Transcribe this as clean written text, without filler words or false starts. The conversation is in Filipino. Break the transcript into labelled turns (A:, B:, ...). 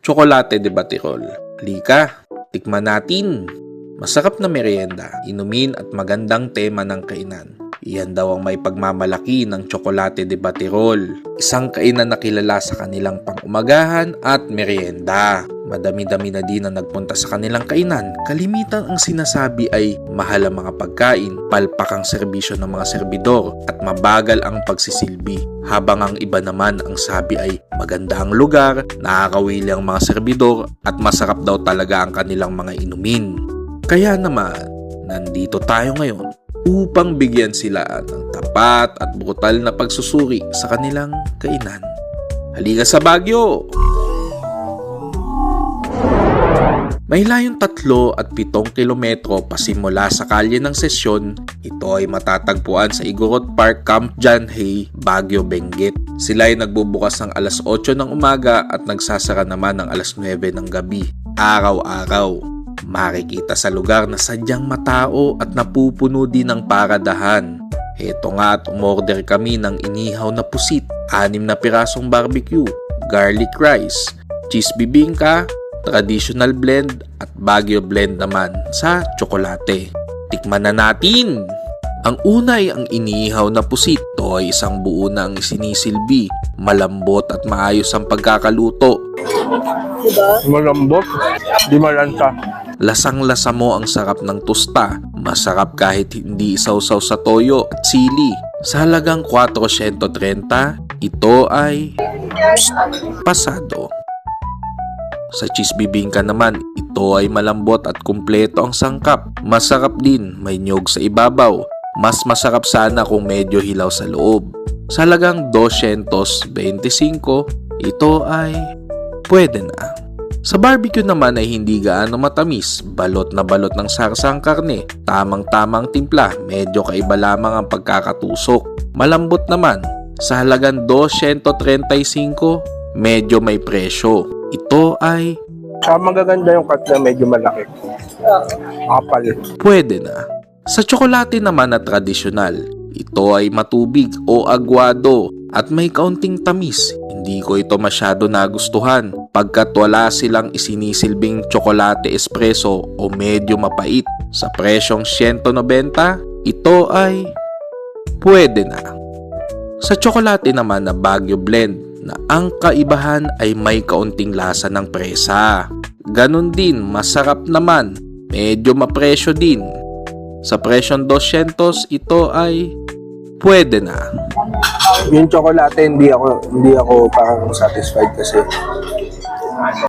A: Tsokolate de Baterol. Halika, tikman natin. Masarap na merienda, inumin at magandang tema ng kainan. Iyan daw ang may pagmamalaki ng Tsokolate de Baterol. Isang kainan na kilala sa kanilang pang-umagahan at merienda. Madami-dami na din ang nagpunta sa kanilang kainan. Kalimitan ang sinasabi ay mahal ang mga pagkain, palpak ang serbisyo ng mga serbidor at mabagal ang pagsisilbi. Habang ang iba naman ang sabi ay maganda ang lugar, nakakawili ang mga serbidor at masarap daw talaga ang kanilang mga inumin. Kaya naman, nandito tayo ngayon upang bigyan sila ng tapat at brutal na pagsusuri sa kanilang kainan. Halika sa Baguio! May layong 3 at 7 kilometro pasimula sa kalye ng Sesyon. Ito ay matatagpuan sa Igorot Park, Camp John Hay, Baguio, Benguet. Sila ay nagbubukas ng alas 8 ng umaga at nagsasara naman ng alas 9 ng gabi, araw-araw. Makikita sa lugar na sadyang matao at napupuno din ng paradahan. Heto nga at umorder kami ng inihaw na pusit, 6 na pirasong barbecue, garlic rice, cheese bibingka, traditional blend at Baguio blend naman sa tsokolate. Tikman na natin! Ang una ay ang inihaw na pusit. Ito ay isang buo na ang sinisilbi. Malambot at maayos ang pagkakaluto.
B: Diba? Malambot, di malansa.
A: Lasang-lasa mo ang sarap ng tusta. Masarap kahit hindi isawsaw sa toyo at sili. Sa halagang 430, ito ay pasado. Sa cheese bibingka naman, ito ay malambot at kumpleto ang sangkap. Masarap din, may nyog sa ibabaw. Mas masarap sana kung medyo hilaw sa loob. Sa halagang 225, ito ay pwede na. Sa barbecue naman ay hindi gaano matamis, balot na balot ng sarsang karne, tamang-tamang timpla, medyo kaiba lamang ang pagkakatusok. Malambot naman, sa halagang 235, medyo may presyo. Ito ay
B: magaganda yung cut na medyo malaki. Apal.
A: Pwede na. Sa tsokolate naman na tradisyonal, ito ay matubig o aguado at may kaunting tamis. Hindi ko ito masyado nagustuhan pagkat wala silang isinisilbing tsokolate espresso o medyo mapait. Sa presyong 190, ito ay pwede na. Sa tsokolate naman na Baguio blend na ang kaibahan ay may kaunting lasa ng presa. Ganon din, masarap naman, medyo mapresyo din. Sa presyong 200, ito ay pwede na.
B: Yung tsokolate, hindi ako parang satisfied kasi